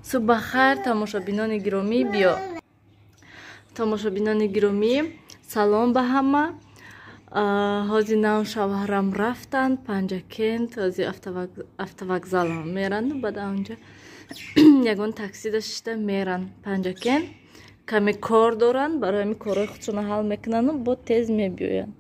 Суба хайр тамошобинони гиромӣ биё. Тамошобинони гиромӣ, салом ба ҳама. Ҳози нав шавҳарам рафтанд Панҷакент, ҳози автовокзал меранд. Баъд онҷа ягон такси дашта меранд Панҷакент. Каме кор доранд, барои ҳамин корҳои худшона ҳал мекунанд, бо тез мебиёянд.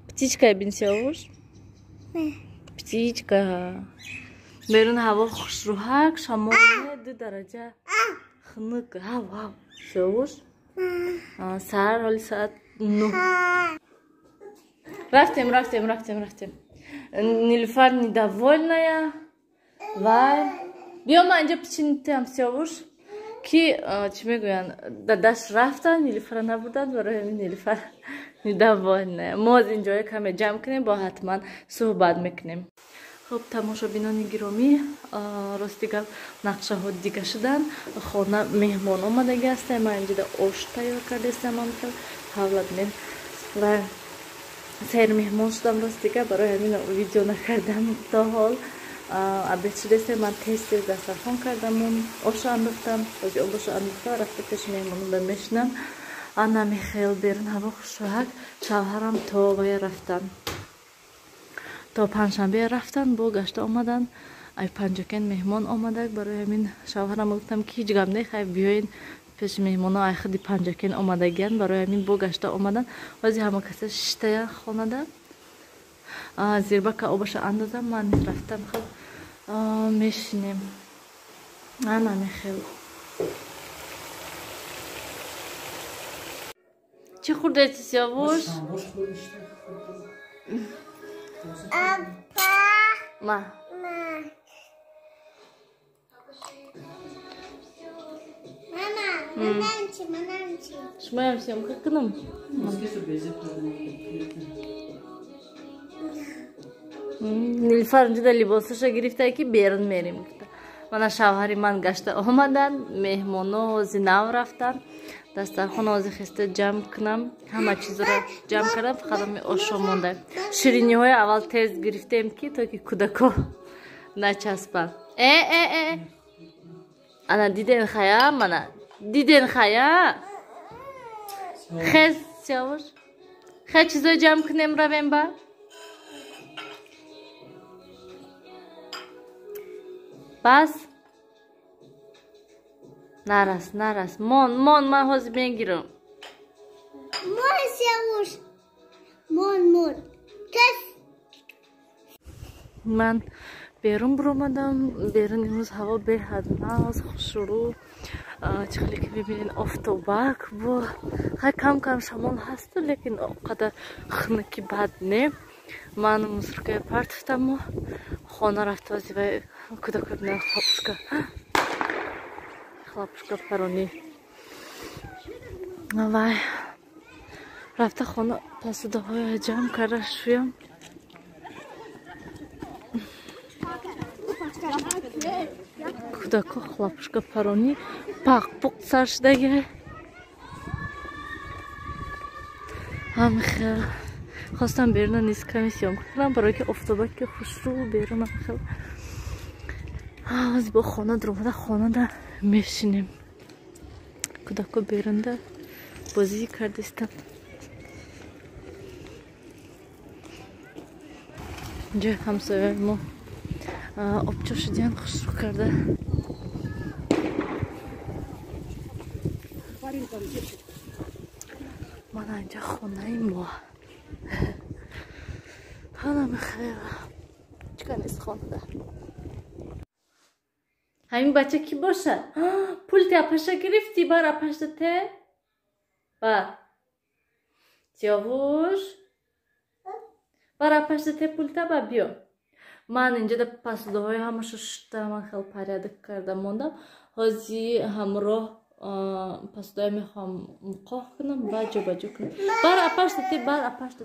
Птичка бинсиёвуш? Птичка. Берун ҳаво хушрӯҳак, шамол 2 дараҷа. Хунук. Сиёвуш? Сар ҳоли саат 9. Рафтем. Нилуфар недовольная. Вай. Биё ман инҷа пичинитам, Сиёвуш. Ки чӣ мегӯянд? Дадаш рафтан, Нилуфара набурданд, барои ҳамин Нилуфар недовольная. Мо аз ин ҷоя каме ҷамъ кунем, бо ҳатман суҳбат мекунем. Хуб, тамошобинони гиромӣ, рости гап нақшаҳо дига шуданд. Хона меҳмон омадаги ҳастанд. Ман инҷода ош тайёр кардастам. Ҳавлат мен ва сайр меҳмон шудам. Рости гап барои ҳамин видео накардам то ҳол. Абед шудастам. Ман тез дастархон кардам, ошо андохтам. ҳози обошо андохта рафта пеши меҳмонон ба мешинам. Анна Михаил берун ҳаво хушроҳак. Шавҳарам то вая рафтанд. То панҷшанбе рафтанд, бо гашта омаданд. Ай Панҷакент меҳмон омадак. Барои ҳамин шавҳарам гуфтам ки ҳеҷ гап нехай, биёин пеши меҳмоно ай худи Панҷакент омадагиянд. Барои ҳамин бо гашта омаданд. Ҳози ҳама каса шиштая хонада. Зирбака обаша андозам. Ман рафтам хуб мешинем. Анна Михаил. Чӣ хурдед, Сиёвуш? Ма. Манамчи. Шумаям съёмка кунам. Нилуфар инҷода либосаша гирифта ки берун мерим гуфта. Мана шавҳари ман гашта омаданд, меҳмоно ҳози нав рафтанд. Дастархон ҳози хиста ҷамъ кунам. Ҳама чизро ҷамъ кардам, фақат ҳами ошо монда. Шириниҳои аввал тез гирифтем ки то ки кӯдако начаспанд. Ана диден хая, мана диден хая. Хез Сиёвуш. Хай чизро ҷамъ кунем равем ба. Бас. Нарас. Мон, ман ҳозир мегирам. Мон Сиёвуш. Мон. Кас. Ман берун биромадам. Берун имрӯз ҳаво беҳад мағз, хушрӯ. Чӣ хеле ки мебинед офтобак бо. Хай кам шамол ҳасту, лекин оқадар хунуки бад не. Ман мусоркаи партофтаму хона рафта ҳози вай кӯдако бинан хлопушка парони. Вай рафта хона посудаҳои ҷамъ карда шӯям. Кӯдако хлопушка парони пақ сар шудаги. Ҳамихел хостам беруна низ ками съёмка кунам, барои ки офтобаки хушрӯ беруна хел. Ҳоз бо хона дуромада хонада мешинем. Кӯдако берунда бозӣ кардистам. инҷо ҳамсояи мо обчо шудиянд, хушрӯ карда. Мана инҷа хонаи мо. Анна Михаила. Чика нест хонада. Ҳамин бача ки бошад? Пулти апаша гирифтӣ? Бар апашта те? Бар. Сиёвуш. Бар апашта те пулта ба биё. Ман инҷода посудаҳои ҳамаша шуштам, ман хел порядок карда мондам. ҳози ҳамроҳ посудаҳои мехоҳам муқоҳ кунам ва ҷобаҷо кунам. Бар апашта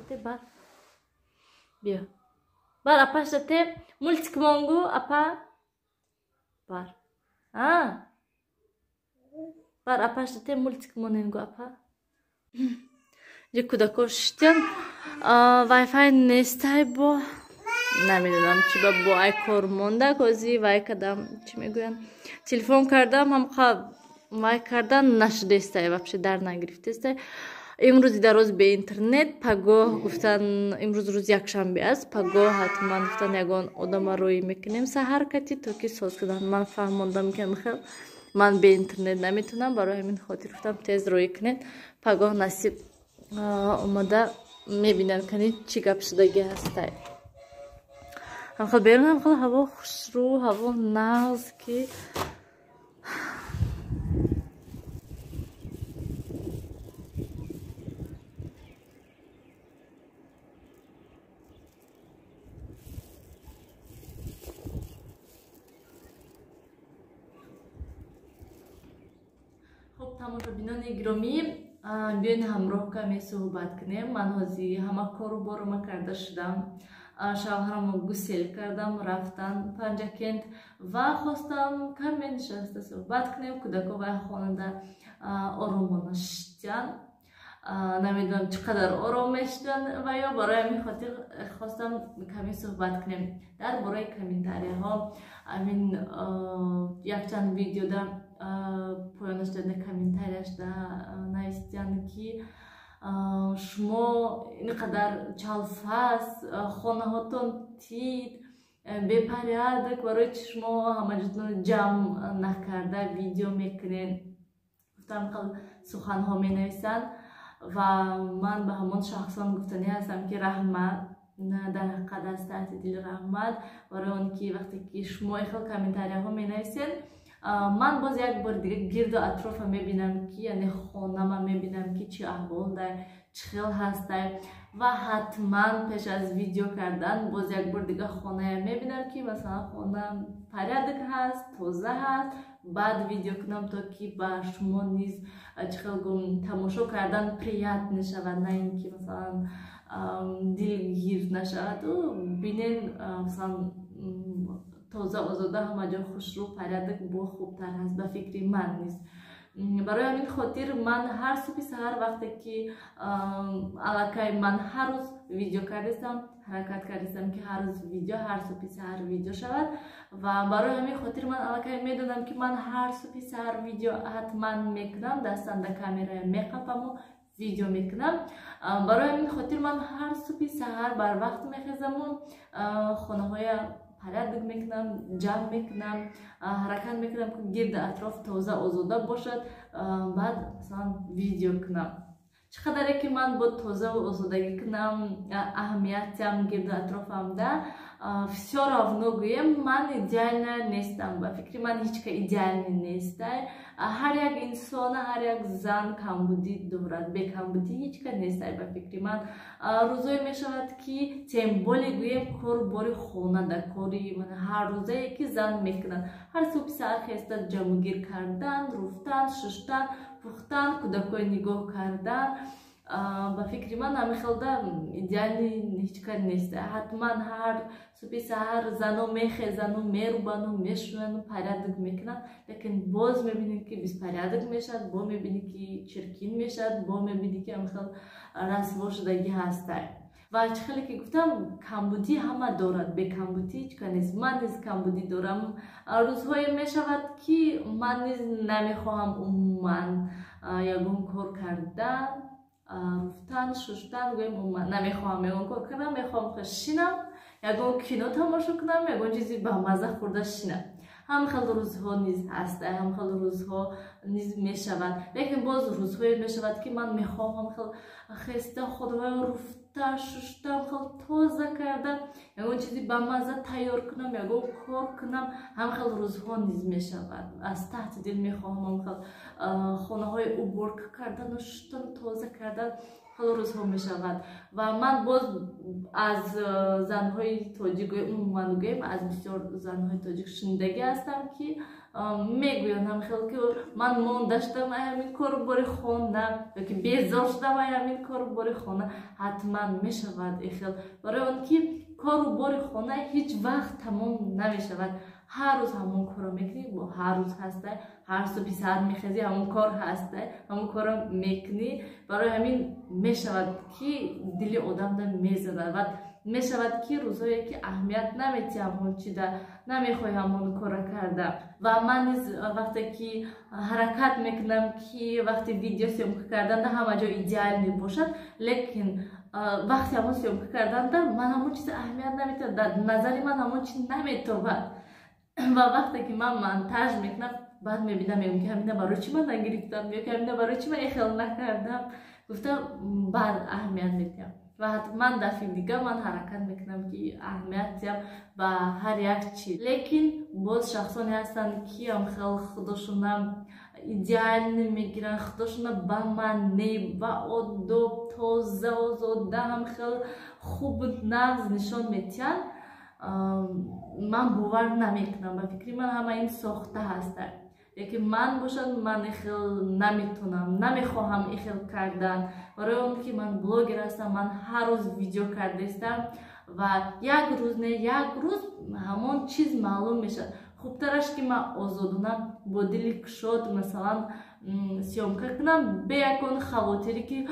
те, бар. Биё. Бар апашта те мультик монгу апа. Бар. Бар апашта те мультик моненгу апа. Ҷо кӯдако шуштян. Вайфай нестай бо. نمیدونم چی با ای کار مونده کوزی وای کدام چی میگوین تلفن کردم هم خواب وای کردن نشده است вообще در نگرفته است امروز در روز به اینترنت پگاه گفتن امروز روز یکشنبه است پگاه حتما گفتن یگان آدم روی میکنیم سحر کتی تو که ساز کردن من فهموندم که میخوام من به اینترنت نمیتونم برای همین خاطر گفتم تیز روی کنید پگاه نصیب اومده میبینن کنید چی گپ شدگی هسته هم خیلی بیرون هم خیلی هوا خوش رو هوا نغز که خب تماشابینان گرامی بیاین همراه کمی صحبت کنیم من حاضی همه کارو بارم کرده شدم شوهرم گسل کردم رفتن پنجکند و خواستم کمی نشسته صحبت کنیم کودکا و خواننده آروم نشدن نمیدونم چقدر آرام شدن و یا برای همین خاطر خواستم کمی صحبت کنیم در برای کامنتاری ها همین یک چند ویدیو در پایانش دادن کامنتاریش در نوشتن که شما اینقدر چالفاس خانه هاتون تید بپریادک برای شما همه جتون جمع نکرده ویدیو میکنین گفتم خیلی سخن ها می نویسن و من به همون شخصان گفتنی هستم که رحمت در حق دست دل رحمت برای اون که وقتی که شما خیلی کامنتاری ها می نویسین من باز یک بار دیگه گرد و اطراف میبینم که یعنی خانه ما میبینم که چی احوال داره چی خیل هسته و حتما پیش از ویدیو کردن باز یک بار دیگه خانه میبینم که مثلا خانه پریدک هست توزه هست بعد ویدیو کنم تا که با شما نیز چی خیل تماشا کردن پریت نشود نه اینکه مثلا دلگیر نشود و بینین مثلا تازه آزاده همه جا خوش رو پریدک با خوبتر هست به فکری من نیست برای همین خاطر من هر صبح سحر وقتی که علاقه من هر روز ویدیو کردم حرکت کردم که هر روز ویدیو هر صبح سحر ویدیو شود و برای همین خاطر من علاقه میدونم که من هر صبح سحر ویدیو حتما میکنم دستم در کامera میقپم و ویدیو میکنم برای همین خاطر من هر صبح سحر بر وقت میخیزم و خانه های پریدک میکنم جمع میکنم حرکت میکنم که گرد اطراف تازه آزاده باشد بعد مثلا ویدیو کنم چقدر که من با تازه و آزادگی کنم اهمیتم گرد اطرافم ده все равно گویم من ایدئال نیستم با فکر من هیچ که ایدئال نیست هر یک انسان هر یک زن کمبودی دارد به کمبودی هیچ که نیست با فکر من روزایی می شود که سمبولی گویم کار باری خانه در کاری من هر روزایی که زن میکنن هر صبح ساعت خسته جمعگیر کردن رفتن شستن پختن کودکای نگاه کردن با فکر من همیخلده ایدئالی هیچ کار نیست حتما هر صبح سحر زنو میخیزن و میروبن و میشونن و پریدک میکنن لیکن باز میبینی که بیس پریدک میشد با میبینی که چرکین میشد با میبینی که همیخل رسوا شدگی هسته و چه خیلی که گفتم کمبودی همه دارد به کمبودی هیچ کار نیست من نیز کمبودی دارم روزهای میشود که من نیز نمیخواهم عموما یگون کار کردن رفتن شستن گویم نمیخوام یگون کار کنم میخوام خشینم یگون کینو تماشا کنم یگون چیزی به مزه خورده شینم هم خیلی روزها نیز هست هم خیلی روزها نیز میشود لیکن باز روزهای میشود که من میخوام خیلی خسته خودم رفتن شستم خیلی تازه کردم یگون چیزی به مزه تیار کنم یگون کار کنم هم خیلی روزها نیز میشود از تحت دل میخوام هم خیلی خانه های عبور کردن و شستن تازه کردن خیلی روزها میشود و من باز از زنهای تاجیک عموما گویم از بسیار زنهای تاجیک شنیدگی هستم که میگویم خیلی که من مانده شدم همین کار باری خانه یا که بیزار شدم همین کار باری خانه حتما میشود خیلی برای اون که کار باری خانه هیچ وقت تمام نمیشود هر روز همون کارو میکنی با هر روز هسته هر صبح ساعت میخیزی همون کار هسته همون کارو میکنی برای همین میشود که دل آدم ده میزنه و мешавад ки рӯзое ки аҳамият наметиҳ ҳамон чида намехоҳӣ ҳамон кора карда ва ман низ вақте ки ҳаракат мекунам ки вақти видео съёмка карданда ҳама ҷо идеал мебошад лекин вақти ҳамон съёмка карданда ман ҳамон чиз аҳамият наметиҳам дар назари ман ҳамон чиз наметобад ва вақте ки ман монтаж мекунам баъд мебинам ки ҳамина барои чӣ ман нагирифтам ё ки ҳамина барои чӣ ман ин хел накардам гуфта баъд аҳамият медиҳам ва ҳатман дафъи дига ман ҳаракат мекунам ки аҳамият диҳам ба ҳар як чиз лекин боз шахсоне ҳастанд ки ҳамхел худошона идеалӣ мегиранд худошона ба манъ ва одоб тоза озода ҳамхел хуб нағз нишон метиҳанд ман бовар намекунам ба фикри ман ҳама ин сохта ҳастад яке ман бошад ман ихел наметонам намехоҳам ихел кардан барои он ки ман блогер ҳастам ман ҳар рӯз видео кардастам ва як рӯз не як рӯз ҳамон чиз маълум мешавад хубтараш ки ман озодона бо дили кушод масалан съёмка кунам бе якон хавотире ки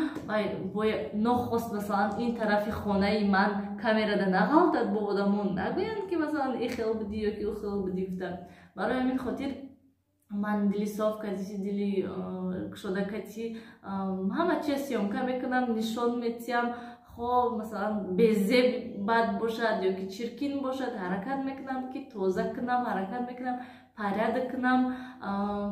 нохост масалан ин тарафи хонаи ман камерада нағалтад бо одамон нагӯянд ки масалан ихел будӣ ё ки ухел будӣ гуфта барои ҳамин хотир ман дили соф кати дили кушода кати ҳама чиз съёмка мекунам нишон метиҳам хоб масалан безеб бад бошад ё ки чиркин бошад ҳаракат мекунам ки тоза кунам ҳаракат мекунам порядок кунам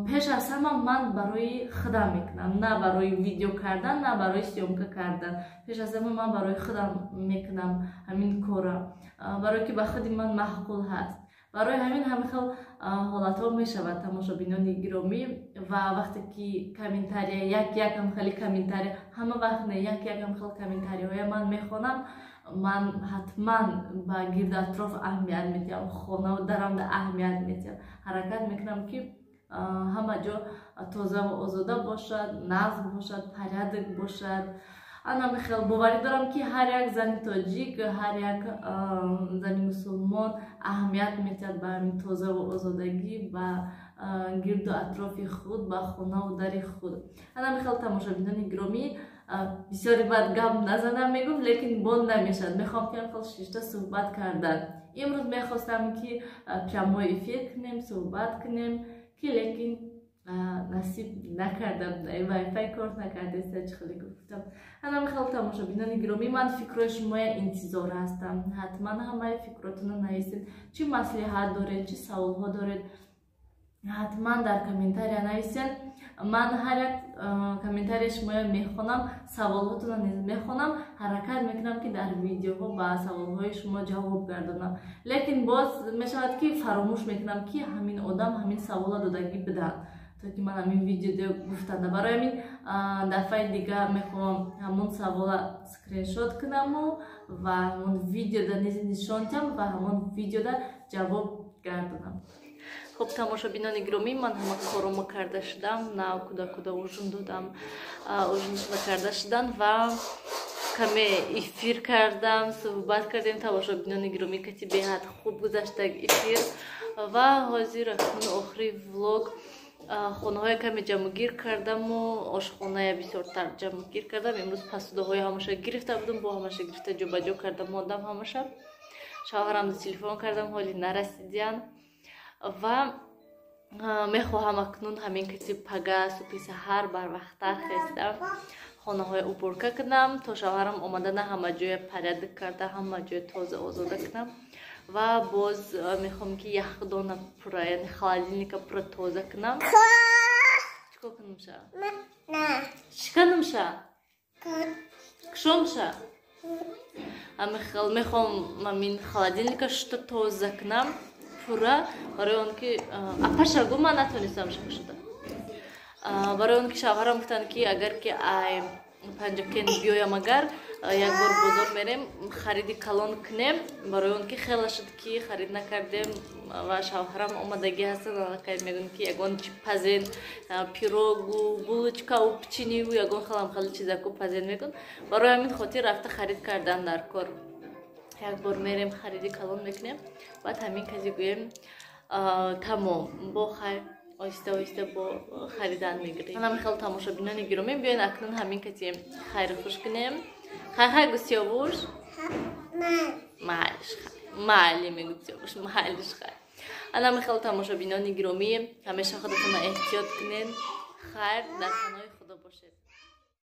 пеш аз ҳама ман барои худам мекунам на барои видео кардан на барои съёмка кардан пеш аз ҳама ман барои худам мекунам ҳамин кора барое ки ба худи ман маъқул ҳаст барои ҳамин ҳама хел ҳолатҳо мешавад тамошобинони гиромӣ ва вақте ки комментария як ҳамхели комментария ҳама вақт не як ҳамхел комментариҳоя ман мехонам ман ҳатман ба гирду атроф аҳамият медиҳам хонаводарамда аҳамият медиҳам ҳаракат мекунам ки ҳама ҷо тоза ва озода бошад нағз бошад порядок бошад ана мехел боварӣ дорам ки ҳар як зани тоҷик ҳар як зани мусулмон аҳамият метиҳад ба ҳамин тоза ва озодагӣ ба гирду атрофи худ ба хонаву дари худ ана мехел тамошобинони гиромӣ бисёри бад гап назанам мегӯм лекин бон намешавад мехоҳам ки мехел шишта суҳбат кардан имрӯз мехостам ки прямой эфир кунем суҳбат кунем ки лекин насиб накардам вайфай кор накардаста чӣ хеле гуфтам ана мехел тамошобинони гиромӣ ман фикрои шумоя интизор ҳастам ҳатман ҳамаи фикротона нависед чӣ маслиҳат доред чӣ саволҳо доред ҳатман дар комментария нависед ман ҳар як комментария шумоя мехонам саволҳотона низ мехонам ҳаракат мекунам ки дар видеоҳо ба саволҳои шумо ҷавоб гардонам лекин боз мешавад ки фаромӯш мекунам ки ҳамин одам ҳамин савола додагӣ бидад то ки ман ҳамин видео гуфтанда барои ҳамин дафъаи дига мехоҳам ҳамон савола скриншот кунаму ва ҳамон видеода низ нишон диҳам ва ҳамон видеода ҷавоб гардонам хуб тамошобинони гиромӣ ман ҳама корумо карда шудам на куда ужин додам ужин карда шудан ва каме эфир кардам суҳбат кардем тамошобинони гиромӣ кати беҳад хуб гузаштаг эфир ва ҳозир акнун охири влог хонаҳоя каме ҷамъгир кардаму ошхоная бисёртар ҷамъгир кардам имрӯз посудаҳои ҳамаша гирифта будам бо ҳамаша гирифта ҷобаҷо карда мондам ҳамаша шавҳарамда телефон кардам ҳоли нарасидиян ва мехоҳам акнун ҳамин кати пага субҳи саҳар барвақттар хестам хонаҳоя уборка кунам то шавҳарам омадана ҳама ҷоя порядок карда ҳама ҷоя тоза озода кунам ва боз мехоҳам ки яхдона пура яъне холодильника пура тоза кунам чикор кунамша чӣ канамша кушомша мехоҳам ҳамин холодильника шута тоза кунам пура барои он ки апашагу ман натонистам шуда барои он ки шавҳарам гуфтанд ки агар ки панҷакен биёям агар як бор бозор мерем хариди калон кунем барои он ки хела шуд ки харид накардем ва шавҳарам омадагӣ ҳастанд аллакай мегӯянд ки ягон чи пазен пирогу булочкаву печениву ягон хеле чизаку пазен мегӯянд барои ҳамин хотир рафта харид кардан дар кор як бор мерем хариди калон мекунем баъд ҳамин кази гӯем тамом бо хайр оҳиста оҳиста бо харидан мегирем ман хел тамошобинони гиромӣ биёед акнун ҳамин кати хайру хуш кунем хайр гусёвуш معلش خیلی معلی میگوید باش معلش خیلی انا میخوام تماشا بینانی گرامی همیشه خودتون احتیاط کنین خیر در پناه خدا باشید